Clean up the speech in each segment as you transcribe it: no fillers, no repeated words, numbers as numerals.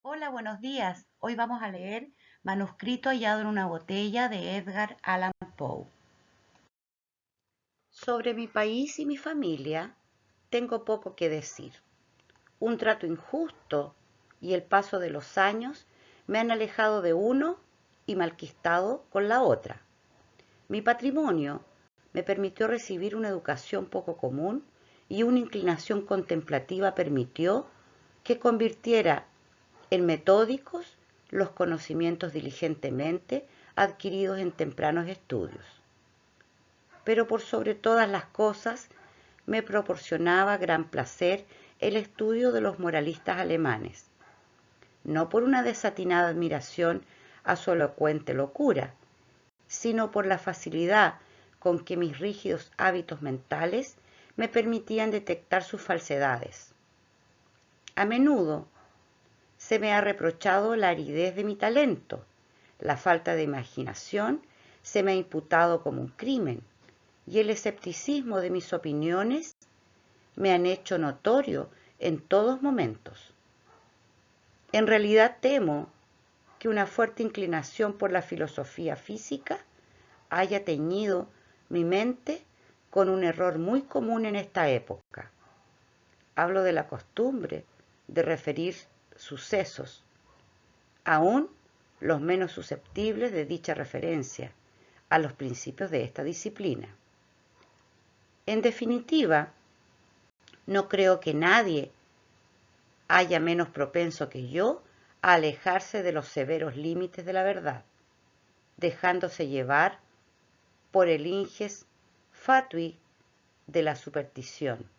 Hola, buenos días. Hoy vamos a leer Manuscrito hallado en una botella de Edgar Allan Poe. Sobre mi país y mi familia tengo poco que decir. Un trato injusto y el paso de los años me han alejado de uno y malquistado con la otra. Mi patrimonio me permitió recibir una educación poco común y una inclinación contemplativa permitió que convirtiera en metódicos los conocimientos diligentemente adquiridos en tempranos estudios. Pero por sobre todas las cosas me proporcionaba gran placer el estudio de los moralistas alemanes, no por una desatinada admiración a su elocuente locura, sino por la facilidad con que mis rígidos hábitos mentales me permitían detectar sus falsedades. A menudo se me ha reprochado la aridez de mi talento, la falta de imaginación se me ha imputado como un crimen y el escepticismo de mis opiniones me han hecho notorio en todos momentos. En realidad temo que una fuerte inclinación por la filosofía física haya teñido mi mente con un error muy común en esta época. Hablo de la costumbre de referir sucesos, aún los menos susceptibles de dicha referencia, a los principios de esta disciplina. En definitiva, no creo que nadie haya menos propenso que yo a alejarse de los severos límites de la verdad, dejándose llevar por el inges fatui de la superstición.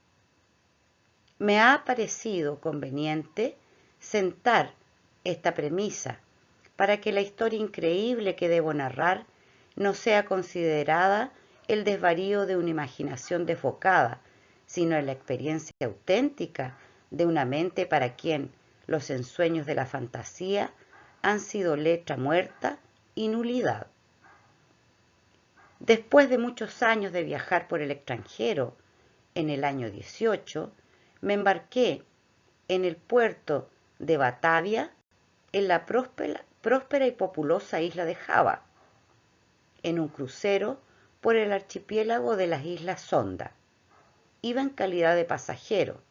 Me ha parecido conveniente sentar esta premisa para que la historia increíble que debo narrar no sea considerada el desvarío de una imaginación desbocada, sino la experiencia auténtica de una mente para quien los ensueños de la fantasía han sido letra muerta y nulidad. Después de muchos años de viajar por el extranjero, en el año 18, me embarqué en el puerto de Batavia, en la próspera y populosa isla de Java, en un crucero por el archipiélago de las Islas Sonda. Iba en calidad de pasajero,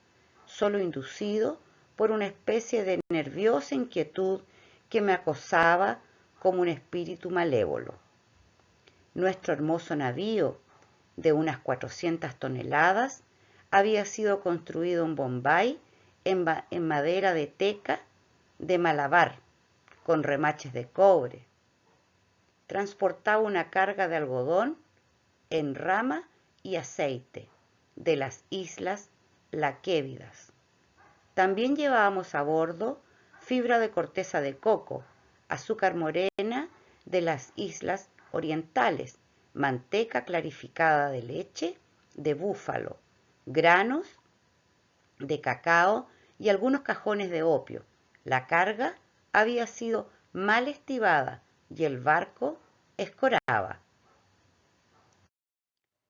solo inducido por una especie de nerviosa inquietud que me acosaba como un espíritu malévolo. Nuestro hermoso navío, de unas 400 toneladas, había sido construido en Bombay en madera de teca de Malabar, con remaches de cobre. Transportaba una carga de algodón en rama y aceite de las islas Laquévidas. También llevábamos a bordo fibra de corteza de coco, azúcar morena de las islas orientales, manteca clarificada de leche de búfalo, granos de cacao y algunos cajones de opio. La carga había sido mal estibada y el barco escoraba.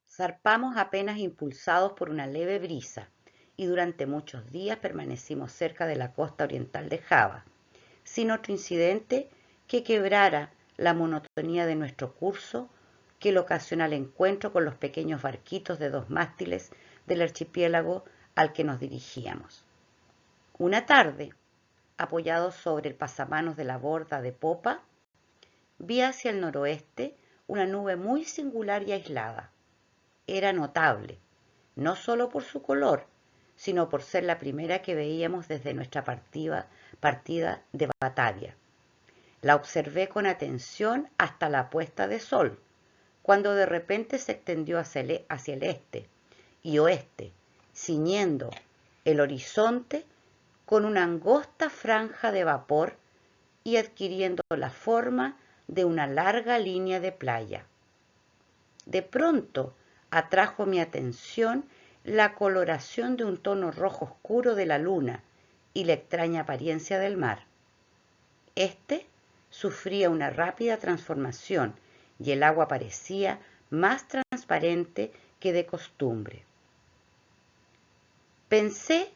Zarpamos apenas impulsados por una leve brisa y durante muchos días permanecimos cerca de la costa oriental de Java, sin otro incidente que quebrara la monotonía de nuestro curso que el ocasional encuentro con los pequeños barquitos de 2 mástiles del archipiélago al que nos dirigíamos. Una tarde, apoyados sobre el pasamanos de la borda de popa, vi hacia el noroeste una nube muy singular y aislada. Era notable, no solo por su color, sino por ser la primera que veíamos desde nuestra partida de Batavia. La observé con atención hasta la puesta de sol, cuando de repente se extendió hacia el este y oeste, ciñendo el horizonte con una angosta franja de vapor y adquiriendo la forma de una larga línea de playa. De pronto atrajo mi atención la coloración de un tono rojo oscuro de la luna y la extraña apariencia del mar. Este sufría una rápida transformación y el agua parecía más transparente que de costumbre. Pensé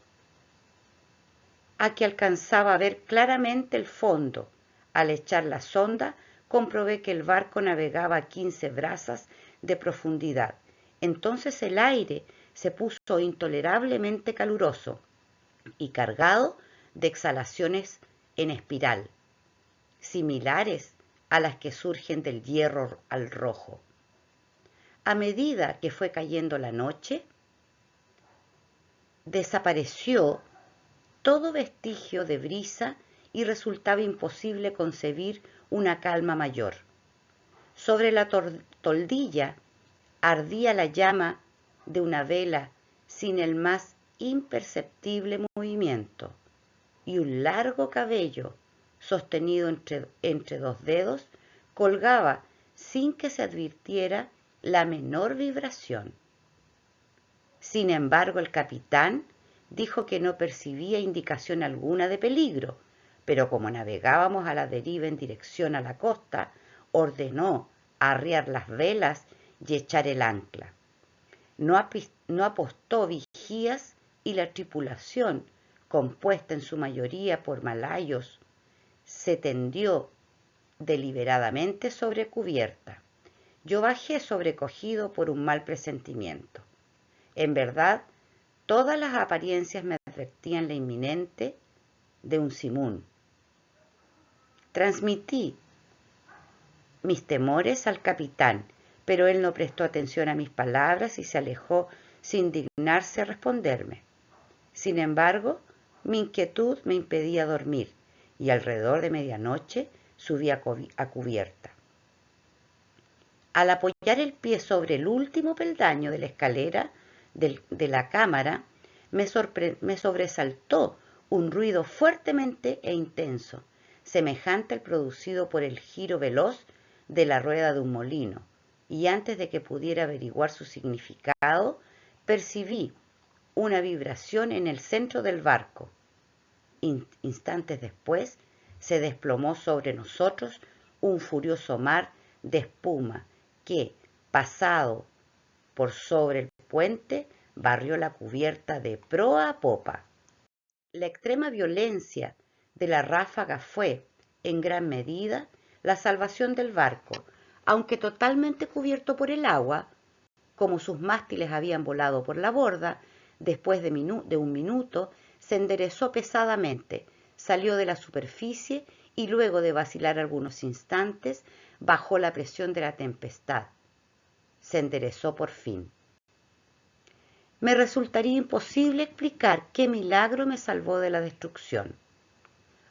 a que alcanzaba a ver claramente el fondo. Al echar la sonda, comprobé que el barco navegaba a 15 brazas de profundidad. Entonces el aire se puso intolerablemente caluroso y cargado de exhalaciones en espiral, similares a las que surgen del hierro al rojo. A medida que fue cayendo la noche, desapareció todo vestigio de brisa y resultaba imposible concebir una calma mayor. Sobre la toldilla ardía la llama de una vela sin el más imperceptible movimiento, y un largo cabello, sostenido entre dos dedos, colgaba sin que se advirtiera la menor vibración. Sin embargo, el capitán dijo que no percibía indicación alguna de peligro, pero como navegábamos a la deriva en dirección a la costa, ordenó arriar las velas y echar el ancla. No apostó vigías y la tripulación, compuesta en su mayoría por malayos, se tendió deliberadamente sobre cubierta. Yo bajé sobrecogido por un mal presentimiento. En verdad, todas las apariencias me advertían la inminente de un simoún. Transmití mis temores al capitán, pero él no prestó atención a mis palabras y se alejó sin dignarse a responderme. Sin embargo, mi inquietud me impedía dormir y alrededor de medianoche subí a cubierta. Al apoyar el pie sobre el último peldaño de la escalera de la cámara, me sobresaltó un ruido fuertemente e intenso, semejante al producido por el giro veloz de la rueda de un molino, y antes de que pudiera averiguar su significado, percibí una vibración en el centro del barco. Instantes después, se desplomó sobre nosotros un furioso mar de espuma que, pasado por sobre el puente, barrió la cubierta de proa a popa. La extrema violencia de la ráfaga fue, en gran medida, la salvación del barco, aunque totalmente cubierto por el agua, como sus mástiles habían volado por la borda, después de un minuto se enderezó pesadamente, salió de la superficie y luego de vacilar algunos instantes, bajó la presión de la tempestad. Se enderezó por fin. Me resultaría imposible explicar qué milagro me salvó de la destrucción.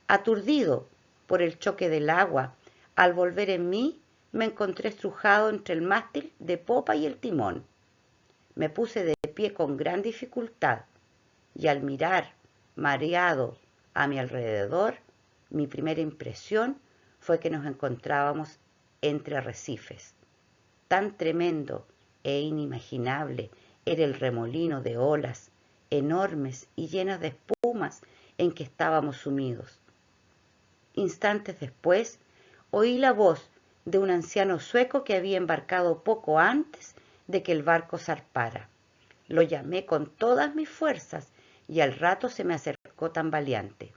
Aturdido por el choque del agua, al volver en mí, me encontré estrujado entre el mástil de popa y el timón. Me puse de pie con gran dificultad y al mirar, mareado, a mi alrededor, mi primera impresión fue que nos encontrábamos entre arrecifes. Tan tremendo e inimaginable era el remolino de olas enormes y llenas de espumas en que estábamos sumidos. Instantes después, oí la voz de un anciano sueco que había embarcado poco antes de que el barco zarpara. Lo llamé con todas mis fuerzas y al rato se me acercó tambaleante.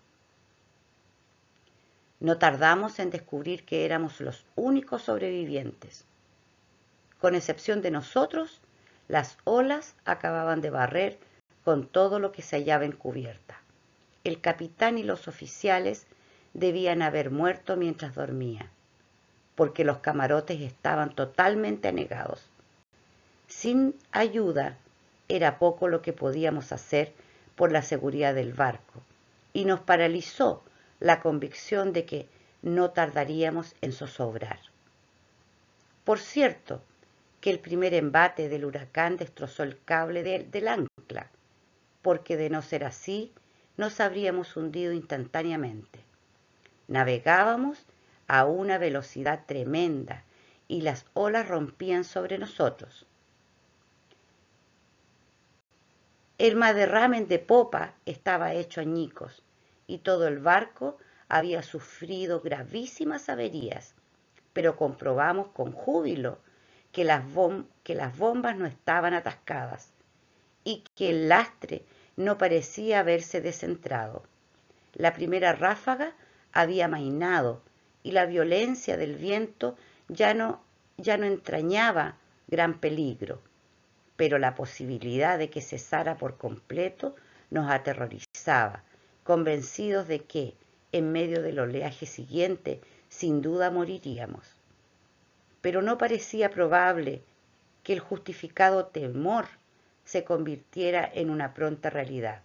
No tardamos en descubrir que éramos los únicos sobrevivientes. Con excepción de nosotros, las olas acababan de barrer con todo lo que se hallaba en cubierta. El capitán y los oficiales debían haber muerto mientras dormía, porque los camarotes estaban totalmente anegados. Sin ayuda era poco lo que podíamos hacer por la seguridad del barco, y nos paralizó la convicción de que no tardaríamos en zozobrar. Por cierto, que el primer embate del huracán destrozó el cable del ancla, porque de no ser así, nos habríamos hundido instantáneamente. Navegábamos a una velocidad tremenda y las olas rompían sobre nosotros. El maderramen de popa estaba hecho añicos y todo el barco había sufrido gravísimas averías, pero comprobamos con júbilo que las bombas no estaban atascadas y que el lastre no parecía haberse descentrado. La primera ráfaga había amainado y la violencia del viento ya no entrañaba gran peligro, pero la posibilidad de que cesara por completo nos aterrorizaba, convencidos de que, en medio del oleaje siguiente, sin duda moriríamos. Pero no parecía probable que el justificado temor se convirtiera en una pronta realidad.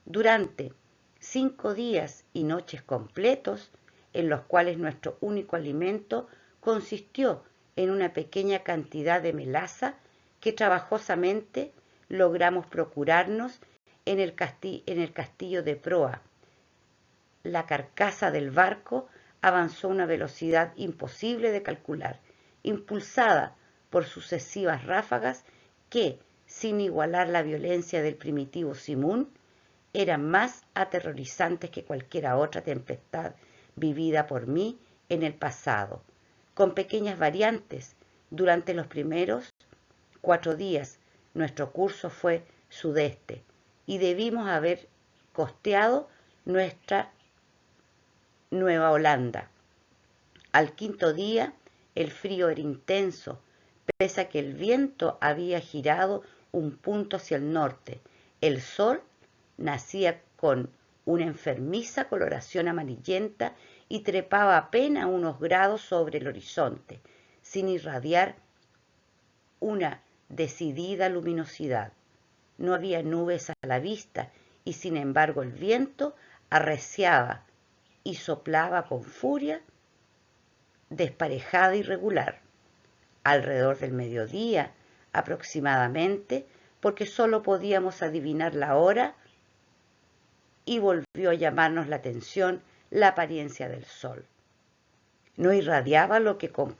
Durante 5 días y noches completos, en los cuales nuestro único alimento consistió en una pequeña cantidad de melaza que trabajosamente logramos procurarnos en el castillo de proa. La carcasa del barco avanzó a una velocidad imposible de calcular, impulsada por sucesivas ráfagas que, sin igualar la violencia del primitivo simoún, eran más aterrorizantes que cualquiera otra tempestad vivida por mí en el pasado, con pequeñas variantes. Durante los primeros 4 días nuestro curso fue sudeste y debimos haber costeado nuestra Nueva Holanda. Al 5.º día el frío era intenso, pese a que el viento había girado un punto hacia el norte. El sol nacía con una enfermiza coloración amarillenta y trepaba apenas unos grados sobre el horizonte, sin irradiar una decidida luminosidad. No había nubes a la vista y sin embargo el viento arreciaba y soplaba con furia desparejada y regular. Alrededor del mediodía aproximadamente, porque solo podíamos adivinar la hora, y volvió a llamarnos la atención la apariencia del sol. No irradiaba lo que con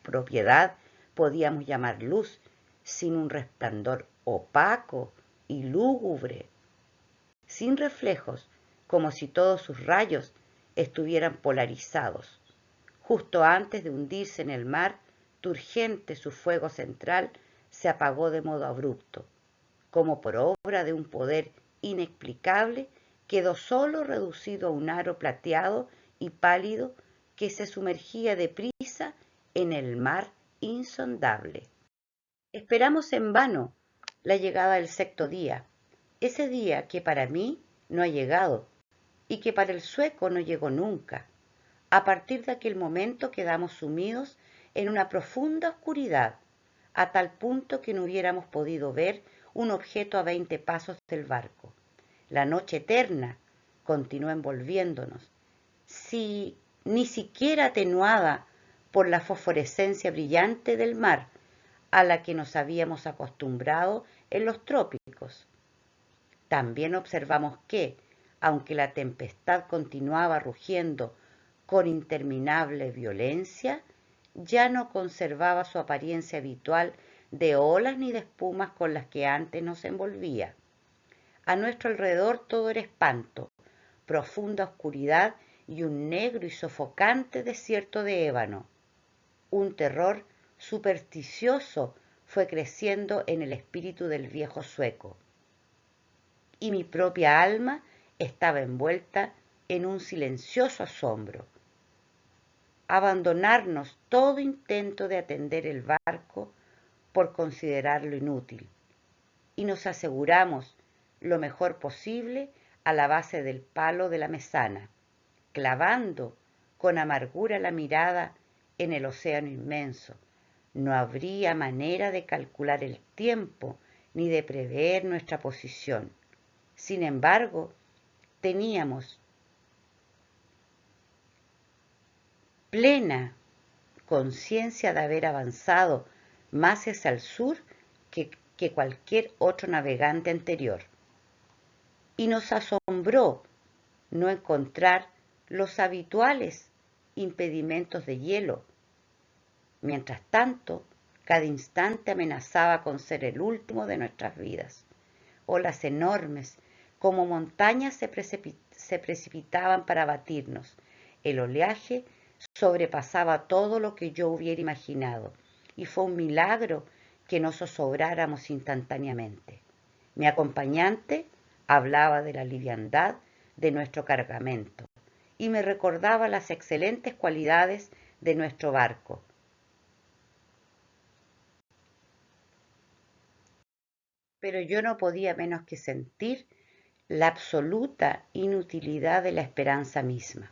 propiedad podíamos llamar luz, sino un resplandor opaco y lúgubre, sin reflejos, como si todos sus rayos estuvieran polarizados. Justo antes de hundirse en el mar, turgente su fuego central se apagó de modo abrupto. Como por obra de un poder inexplicable, quedó solo reducido a un aro plateado y pálido que se sumergía deprisa en el mar insondable. Esperamos en vano la llegada del 6.º día, ese día que para mí no ha llegado y que para el sueco no llegó nunca. A partir de aquel momento quedamos sumidos en una profunda oscuridad, a tal punto que no hubiéramos podido ver un objeto a 20 pasos del barco. La noche eterna continuó envolviéndonos, ni siquiera atenuada por la fosforescencia brillante del mar, a la que nos habíamos acostumbrado en los trópicos. También observamos que, aunque la tempestad continuaba rugiendo con interminable violencia, ya no conservaba su apariencia habitual de olas ni de espumas con las que antes nos envolvía. A nuestro alrededor todo era espanto, profunda oscuridad y un negro y sofocante desierto de ébano. Un terror supersticioso fue creciendo en el espíritu del viejo sueco, y mi propia alma estaba envuelta en un silencioso asombro. Abandonarnos todo intento de atender el barco por considerarlo inútil, y nos aseguramos lo mejor posible a la base del palo de la mesana, clavando con amargura la mirada en el océano inmenso. No habría manera de calcular el tiempo ni de prever nuestra posición. Sin embargo, teníamos plena conciencia de haber avanzado más hacia el sur que cualquier otro navegante anterior. Y nos asombró no encontrar los habituales impedimentos de hielo. Mientras tanto, cada instante amenazaba con ser el último de nuestras vidas. Olas enormes, como montañas, se precipitaban para batirnos. El oleaje sobrepasaba todo lo que yo hubiera imaginado, y fue un milagro que no zozobráramos instantáneamente. Mi acompañante hablaba de la liviandad de nuestro cargamento y me recordaba las excelentes cualidades de nuestro barco. Pero yo no podía menos que sentir la absoluta inutilidad de la esperanza misma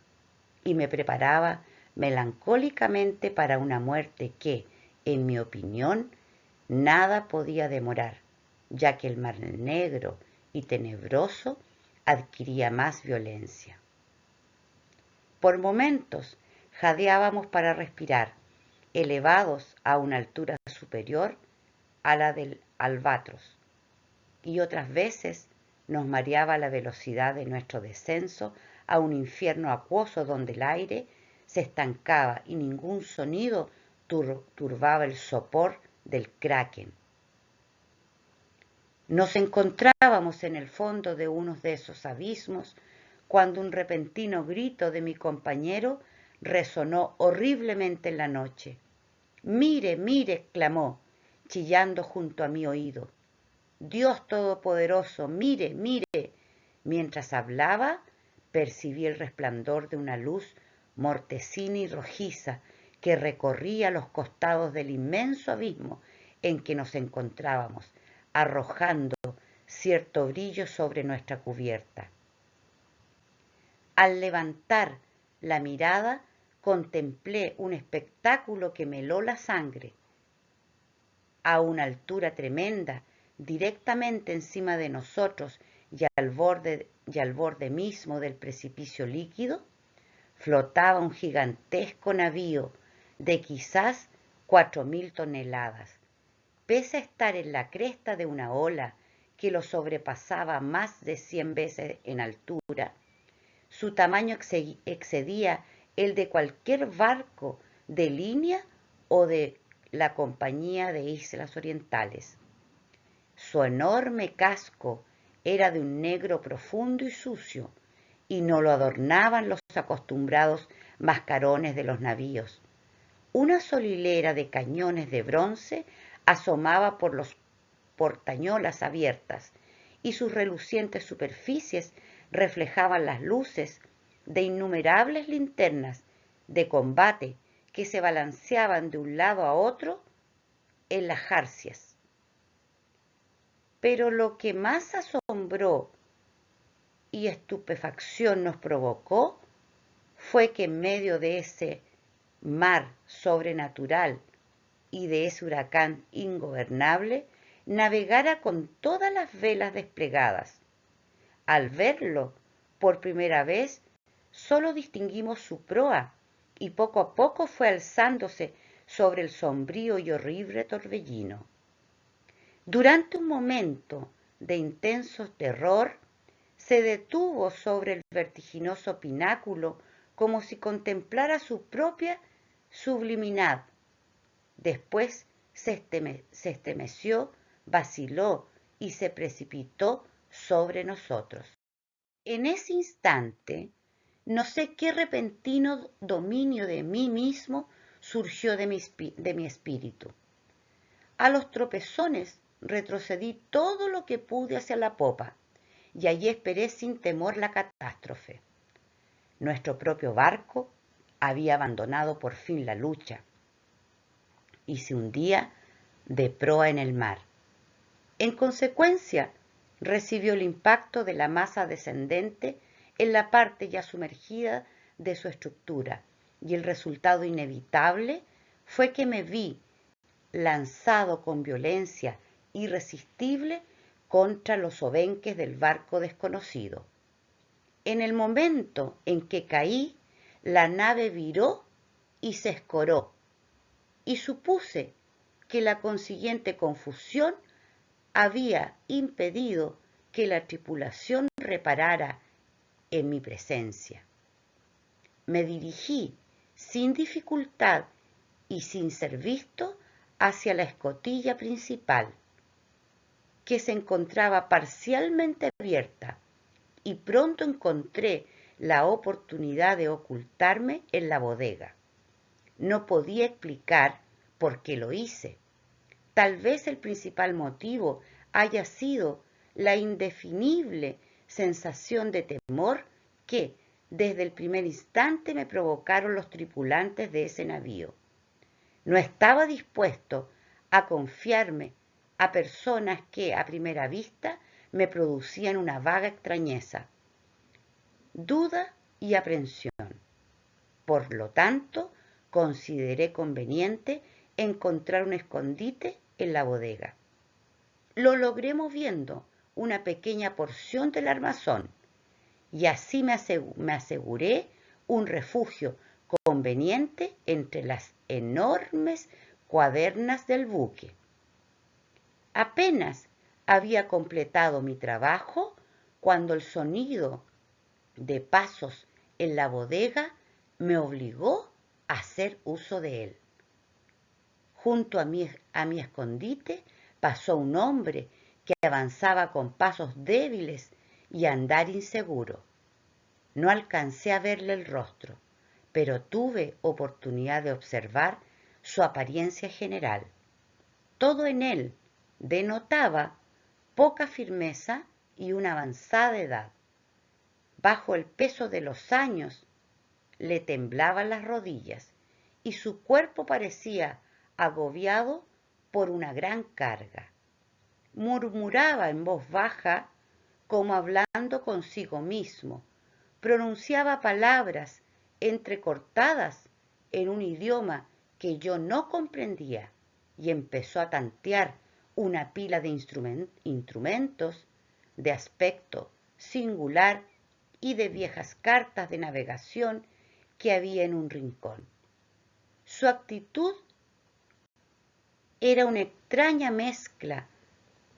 y me preparaba melancólicamente para una muerte que, en mi opinión, nada podía demorar, ya que el mar negro y tenebroso adquiría más violencia. Por momentos jadeábamos para respirar, elevados a una altura superior a la del albatros, y otras veces nos mareaba la velocidad de nuestro descenso a un infierno acuoso donde el aire se estancaba y ningún sonido turbaba el sopor del kraken. Nos encontrábamos en el fondo de uno de esos abismos cuando un repentino grito de mi compañero resonó horriblemente en la noche. «Mire, mire», exclamó, chillando junto a mi oído. «Dios Todopoderoso, mire, mire». Mientras hablaba, percibí el resplandor de una luz mortecina y rojiza que recorría los costados del inmenso abismo en que nos encontrábamos, arrojando cierto brillo sobre nuestra cubierta. Al levantar la mirada, contemplé un espectáculo que me heló la sangre. A una altura tremenda, directamente encima de nosotros y al borde mismo del precipicio líquido, flotaba un gigantesco navío de quizás 4.000 toneladas. Pese a estar en la cresta de una ola que lo sobrepasaba más de 100 veces en altura, su tamaño excedía el de cualquier barco de línea o de la Compañía de Islas Orientales. Su enorme casco era de un negro profundo y sucio, y no lo adornaban los acostumbrados mascarones de los navíos. Una sola hilera de cañones de bronce asomaba por los portañolas abiertas, y sus relucientes superficies reflejaban las luces de innumerables linternas de combate que se balanceaban de un lado a otro en las jarcias. Pero lo que más asombró y estupefacción nos provocó fue que en medio de ese mar sobrenatural y de ese huracán ingobernable navegara con todas las velas desplegadas. Al verlo por primera vez, solo distinguimos su proa y poco a poco fue alzándose sobre el sombrío y horrible torbellino. Durante un momento de intenso terror, se detuvo sobre el vertiginoso pináculo como si contemplara su propia sublimidad. Después se estremeció, vaciló y se precipitó sobre nosotros. En ese instante, no sé qué repentino dominio de mí mismo surgió de mi espíritu. A los tropezones retrocedí todo lo que pude hacia la popa, y allí esperé sin temor la catástrofe. Nuestro propio barco había abandonado por fin la lucha y se hundía de proa en el mar. En consecuencia, recibió el impacto de la masa descendente en la parte ya sumergida de su estructura, y el resultado inevitable fue que me vi lanzado con violencia irresistible contra los obenques del barco desconocido. En el momento en que caí, la nave viró y se escoró, y supuse que la consiguiente confusión había impedido que la tripulación reparara en mi presencia. Me dirigí sin dificultad y sin ser visto hacia la escotilla principal, que se encontraba parcialmente abierta, y pronto encontré la oportunidad de ocultarme en la bodega. No podía explicar por qué lo hice. Tal vez el principal motivo haya sido la indefinible sensación de temor que desde el primer instante me provocaron los tripulantes de ese navío. No estaba dispuesto a confiarme a personas que a primera vista me producían una vaga extrañeza, duda y aprensión. Por lo tanto, consideré conveniente encontrar un escondite en la bodega. Lo logré moviendo una pequeña porción del armazón y así me aseguré un refugio conveniente entre las enormes cuadernas del buque. Apenas había completado mi trabajo cuando el sonido de pasos en la bodega me obligó a hacer uso de él. Junto a mi escondite pasó un hombre que avanzaba con pasos débiles y andar inseguro. No alcancé a verle el rostro, pero tuve oportunidad de observar su apariencia general. Todo en él denotaba poca firmeza y una avanzada edad. Bajo el peso de los años le temblaban las rodillas y su cuerpo parecía agobiado por una gran carga. Murmuraba en voz baja como hablando consigo mismo. Pronunciaba palabras entrecortadas en un idioma que yo no comprendía y empezó a tantear una pila de instrumentos de aspecto singular y de viejas cartas de navegación que había en un rincón. Su actitud era una extraña mezcla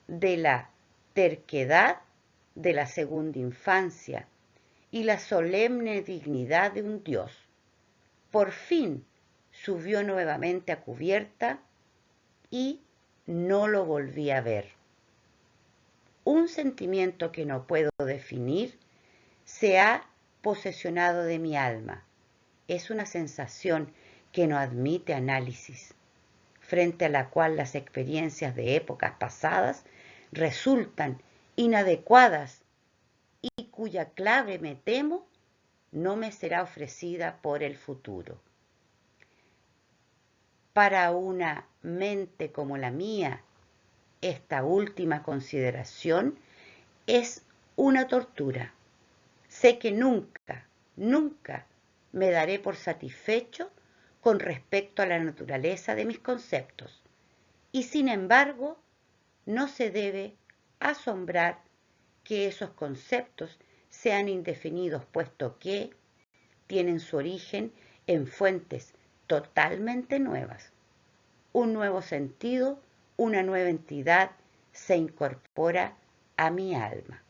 de la terquedad de la segunda infancia y la solemne dignidad de un dios. Por fin subió nuevamente a cubierta y no lo volví a ver. Un sentimiento que no puedo definir se ha posesionado de mi alma. Es una sensación que no admite análisis, frente a la cual las experiencias de épocas pasadas resultan inadecuadas y cuya clave, me temo, no me será ofrecida por el futuro. Para una mente como la mía, esta última consideración es una tortura. Sé que nunca, nunca me daré por satisfecho con respecto a la naturaleza de mis conceptos, y sin embargo, no se debe asombrar que esos conceptos sean indefinidos, puesto que tienen su origen en fuentes totalmente nuevas. Un nuevo sentido, una nueva entidad se incorpora a mi alma.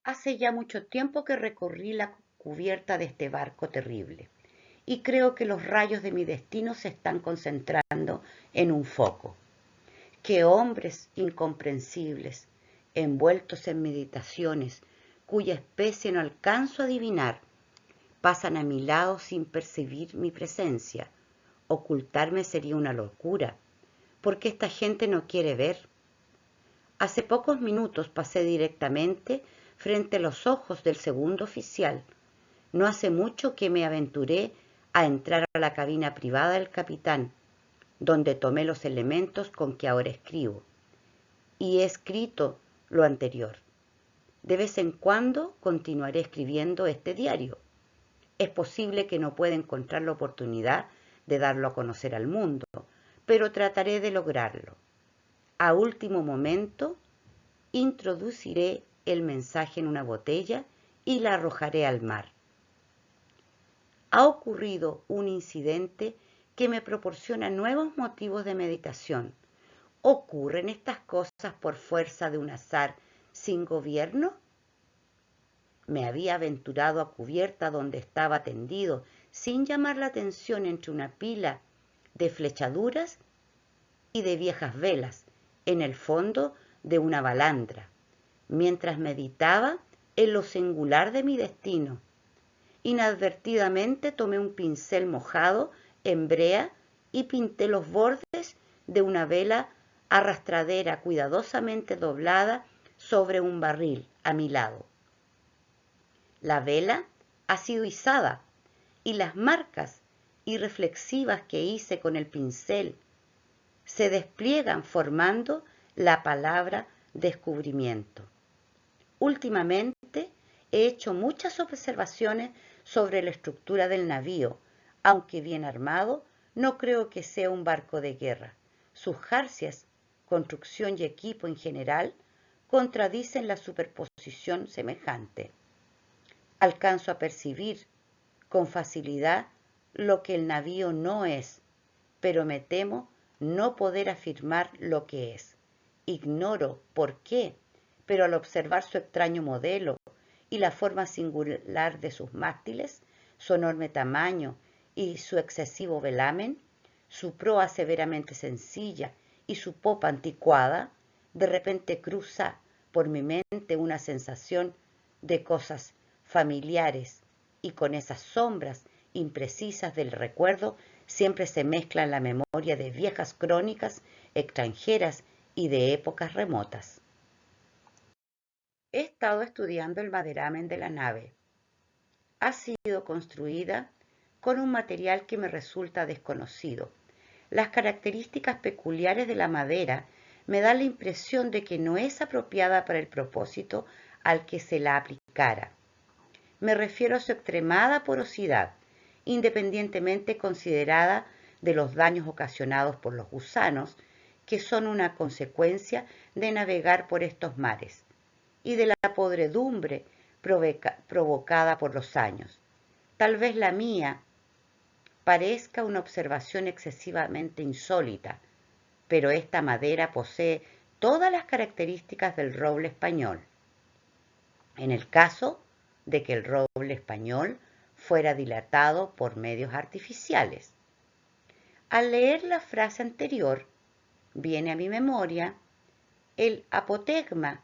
Hace ya mucho tiempo que recorrí la cubierta de este barco terrible y creo que los rayos de mi destino se están concentrando en un foco. ¡Qué hombres incomprensibles, envueltos en meditaciones, cuya especie no alcanzo a adivinar, pasan a mi lado sin percibir mi presencia! Ocultarme sería una locura, porque esta gente no quiere ver. Hace pocos minutos pasé directamente frente a los ojos del segundo oficial. No hace mucho que me aventuré a entrar a la cabina privada del capitán, donde tomé los elementos con que ahora escribo. Y he escrito lo anterior. De vez en cuando continuaré escribiendo este diario. Es posible que no pueda encontrar la oportunidad de darlo a conocer al mundo, pero trataré de lograrlo. A último momento, introduciré el mensaje en una botella y la arrojaré al mar. Ha ocurrido un incidente que me proporciona nuevos motivos de meditación. ¿Ocurren estas cosas por fuerza de un azar sin gobierno? Me había aventurado a cubierta donde estaba tendido, sin llamar la atención, entre una pila de flechaduras y de viejas velas, en el fondo de una balandra, mientras meditaba en lo singular de mi destino. Inadvertidamente tomé un pincel mojado en brea y pinté los bordes de una vela arrastradera cuidadosamente doblada sobre un barril a mi lado. La vela ha sido izada y las marcas irreflexivas que hice con el pincel se despliegan formando la palabra descubrimiento. Últimamente he hecho muchas observaciones sobre la estructura del navío. Aunque bien armado, no creo que sea un barco de guerra. Sus jarcias, construcción y equipo en general contradicen la superposición semejante. Alcanzo a percibir con facilidad lo que el navío no es, pero me temo no poder afirmar lo que es. Ignoro por qué, pero al observar su extraño modelo y la forma singular de sus mástiles, su enorme tamaño y su excesivo velamen, su proa severamente sencilla y su popa anticuada, de repente cruza por mi mente una sensación de cosas familiares, y con esas sombras imprecisas del recuerdo siempre se mezclan la memoria de viejas crónicas extranjeras y de épocas remotas. He estado estudiando el maderamen de la nave. Ha sido construida con un material que me resulta desconocido. Las características peculiares de la madera me dan la impresión de que no es apropiada para el propósito al que se la aplicara. Me refiero a su extremada porosidad, independientemente considerada de los daños ocasionados por los gusanos, que son una consecuencia de navegar por estos mares, y de la podredumbre provocada por los años. Tal vez la mía parezca una observación excesivamente insólita, pero esta madera posee todas las características del roble español. En el caso de que el roble español fuera dilatado por medios artificiales. Al leer la frase anterior, viene a mi memoria el apotegma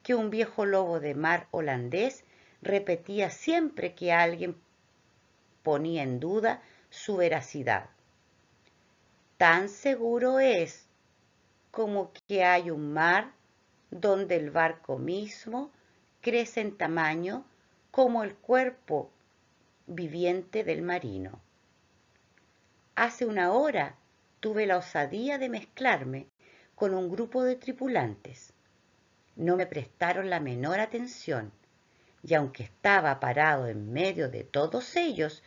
que un viejo lobo de mar holandés repetía siempre que alguien ponía en duda su veracidad. Tan seguro es como que hay un mar donde el barco mismo crece en tamaño como el cuerpo viviente del marino. Hace una hora tuve la osadía de mezclarme con un grupo de tripulantes. No me prestaron la menor atención, y aunque estaba parado en medio de todos ellos,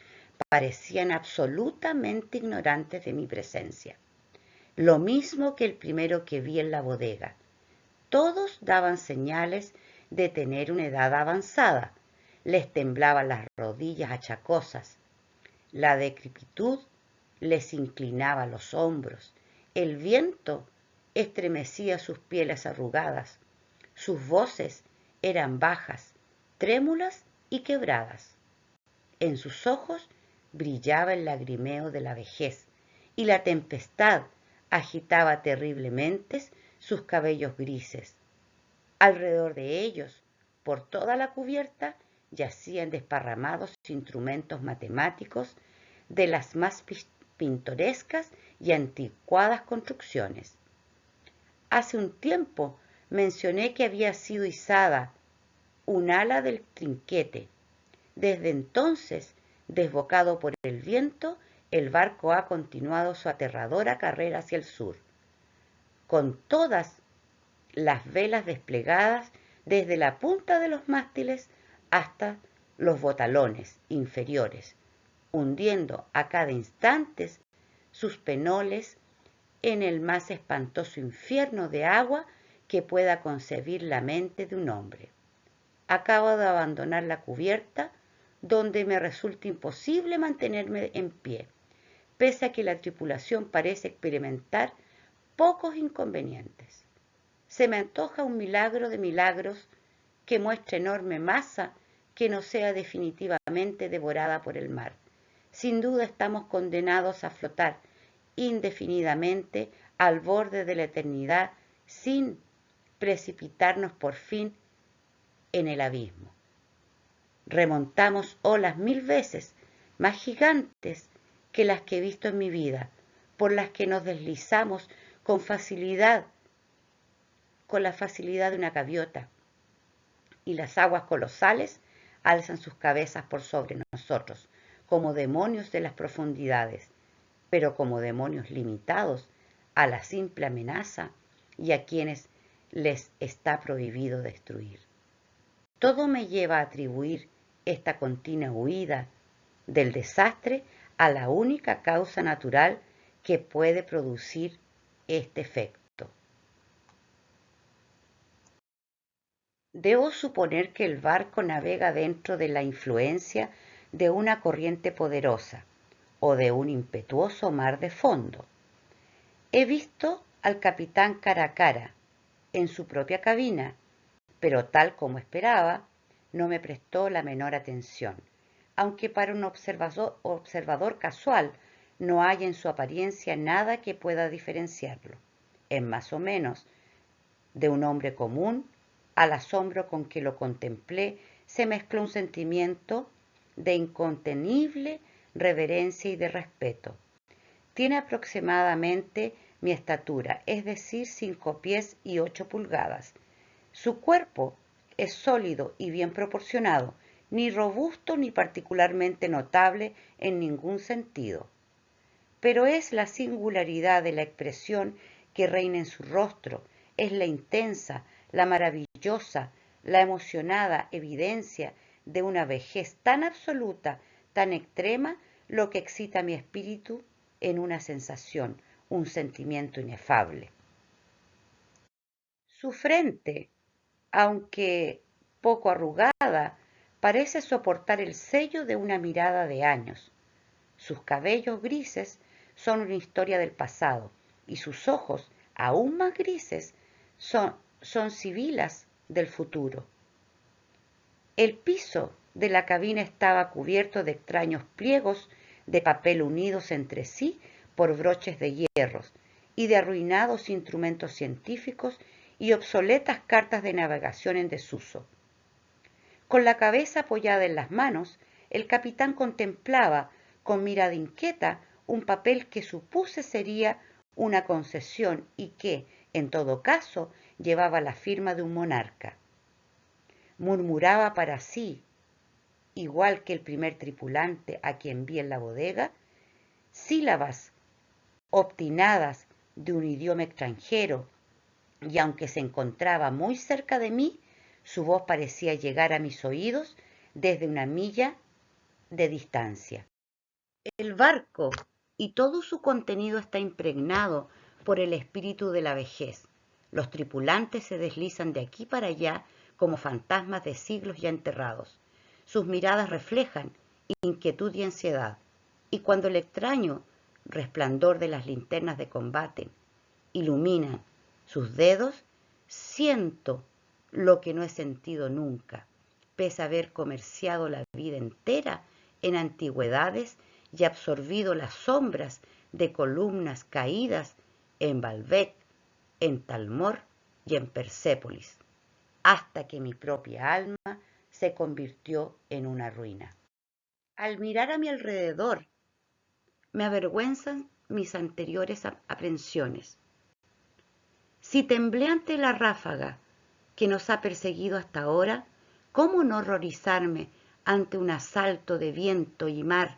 parecían absolutamente ignorantes de mi presencia. Lo mismo que el primero que vi en la bodega. Todos daban señales de tener una edad avanzada. Les temblaban las rodillas achacosas. La decrepitud les inclinaba los hombros. El viento estremecía sus pieles arrugadas. Sus voces eran bajas, trémulas y quebradas. En sus ojos brillaba el lagrimeo de la vejez, y la tempestad agitaba terriblemente sus cabellos grises. Alrededor de ellos, por toda la cubierta, yacían desparramados instrumentos matemáticos de las más pintorescas y anticuadas construcciones. Hace un tiempo mencioné que había sido izada un ala del trinquete. Desde entonces, desbocado por el viento, el barco ha continuado su aterradora carrera hacia el sur, con todas las velas desplegadas desde la punta de los mástiles hasta los botalones inferiores, hundiendo a cada instante sus penoles en el más espantoso infierno de agua que pueda concebir la mente de un hombre. Acabo de abandonar la cubierta, donde me resulta imposible mantenerme en pie, pese a que la tripulación parece experimentar pocos inconvenientes. Se me antoja un milagro de milagros que muestre enorme masa que no sea definitivamente devorada por el mar. Sin duda estamos condenados a flotar indefinidamente al borde de la eternidad sin precipitarnos por fin en el abismo. Remontamos olas 1000 veces más gigantes que las que he visto en mi vida, por las que nos deslizamos con la facilidad de una gaviota, y las aguas colosales alzan sus cabezas por sobre nosotros, como demonios de las profundidades, pero como demonios limitados a la simple amenaza y a quienes les está prohibido destruir. Todo me lleva a atribuir esta continua huida del desastre a la única causa natural que puede producir este efecto. Debo suponer que el barco navega dentro de la influencia de una corriente poderosa o de un impetuoso mar de fondo. He visto al capitán cara a cara, en su propia cabina, pero tal como esperaba, no me prestó la menor atención, aunque para un observador casual no hay en su apariencia nada que pueda diferenciarlo, en más o menos, de un hombre común. Al asombro con que lo contemplé se mezcló un sentimiento de incontenible reverencia y de respeto. Tiene aproximadamente mi estatura, es decir, 5 pies y 8 pulgadas. Su cuerpo es sólido y bien proporcionado, ni robusto ni particularmente notable en ningún sentido. Pero es la singularidad de la expresión que reina en su rostro, es la intensa, la maravillosa, la emocionada evidencia de una vejez tan absoluta, tan extrema, lo que excita mi espíritu en una sensación, un sentimiento inefable. Su frente, aunque poco arrugada, parece soportar el sello de una mirada de años. Sus cabellos grises son una historia del pasado y sus ojos, aún más grises, son sibilas del futuro. El piso de la cabina estaba cubierto de extraños pliegos de papel unidos entre sí por broches de hierros y de arruinados instrumentos científicos y obsoletas cartas de navegación en desuso. Con la cabeza apoyada en las manos, el capitán contemplaba con mirada inquieta un papel que supuse sería una concesión y que, en todo caso, llevaba la firma de un monarca. Murmuraba para sí, igual que el primer tripulante a quien vi en la bodega, sílabas obstinadas de un idioma extranjero, y aunque se encontraba muy cerca de mí, su voz parecía llegar a mis oídos desde una milla de distancia. El barco y todo su contenido está impregnado por el espíritu de la vejez. Los tripulantes se deslizan de aquí para allá como fantasmas de siglos ya enterrados. Sus miradas reflejan inquietud y ansiedad, y cuando el extraño resplandor de las linternas de combate ilumina sus dedos, siento lo que no he sentido nunca, pese a haber comerciado la vida entera en antigüedades y absorbido las sombras de columnas caídas en Baalbek, en Talmor y en Persépolis, hasta que mi propia alma se convirtió en una ruina. Al mirar a mi alrededor, me avergüenzan mis anteriores aprensiones. Si temblé ante la ráfaga que nos ha perseguido hasta ahora, ¿cómo no horrorizarme ante un asalto de viento y mar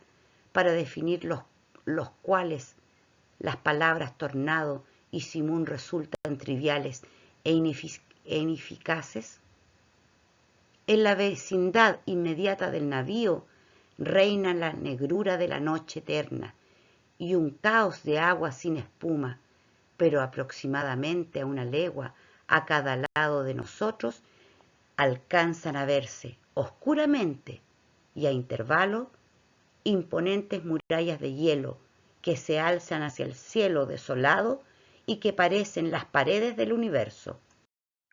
para definir los cuales las palabras tornado y simón resultan triviales e ineficaces? En la vecindad inmediata del navío reina la negrura de la noche eterna y un caos de agua sin espuma, pero aproximadamente a una legua a cada lado de nosotros alcanzan a verse oscuramente y a intervalos imponentes murallas de hielo que se alzan hacia el cielo desolado y que parecen las paredes del universo.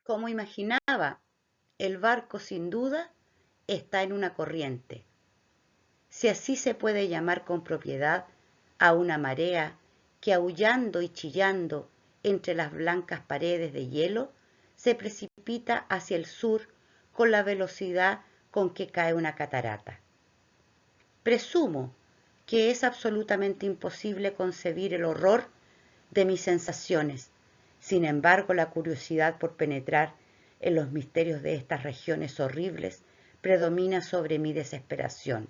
Como imaginaba, el barco sin duda está en una corriente, si así se puede llamar con propiedad a una marea que aullando y chillando entre las blancas paredes de hielo se precipita hacia el sur con la velocidad con que cae una catarata. Presumo que es absolutamente imposible concebir el horror de mis sensaciones. Sin embargo, la curiosidad por penetrar en los misterios de estas regiones horribles predomina sobre mi desesperación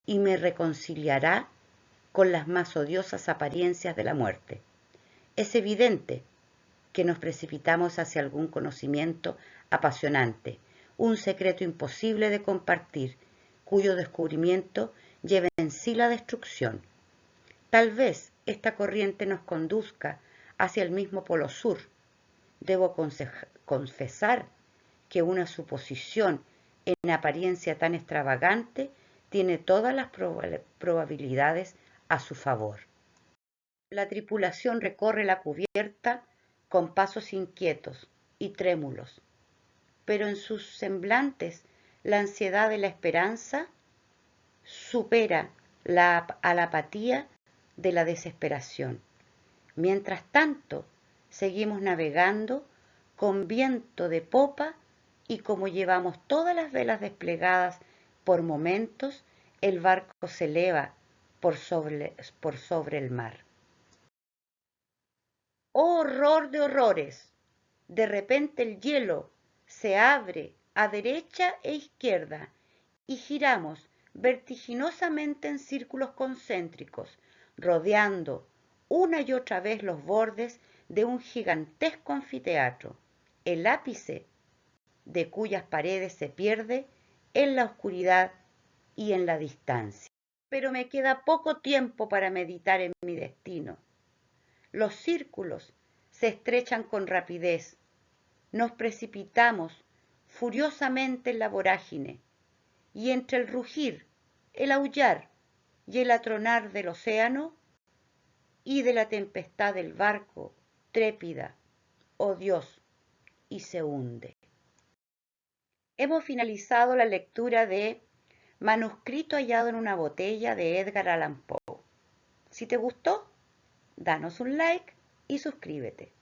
y me reconciliará con las más odiosas apariencias de la muerte. Es evidente que nos precipitamos hacia algún conocimiento apasionante, un secreto imposible de compartir, cuyo descubrimiento lleva en sí la destrucción. Tal vez esta corriente nos conduzca hacia el mismo polo sur. Debo confesar que una suposición en apariencia tan extravagante tiene todas las probabilidades a su favor. La tripulación recorre la cubierta con pasos inquietos y trémulos, pero en sus semblantes la ansiedad de la esperanza supera a la apatía de la desesperación. Mientras tanto, seguimos navegando con viento de popa y como llevamos todas las velas desplegadas por momentos, el barco se eleva por sobre el mar. ¡Oh, horror de horrores! De repente el hielo se abre a derecha e izquierda y giramos vertiginosamente en círculos concéntricos, rodeando una y otra vez los bordes de un gigantesco anfiteatro, el ápice de cuyas paredes se pierde en la oscuridad y en la distancia. Pero me queda poco tiempo para meditar en mi destino. Los círculos se estrechan con rapidez. Nos precipitamos furiosamente en la vorágine, y entre el rugir, el aullar y el atronar del océano y de la tempestad del barco, trépida, oh Dios, y se hunde. Hemos finalizado la lectura de Manuscrito hallado en una botella de Edgar Allan Poe. Si te gustó, danos un like y suscríbete.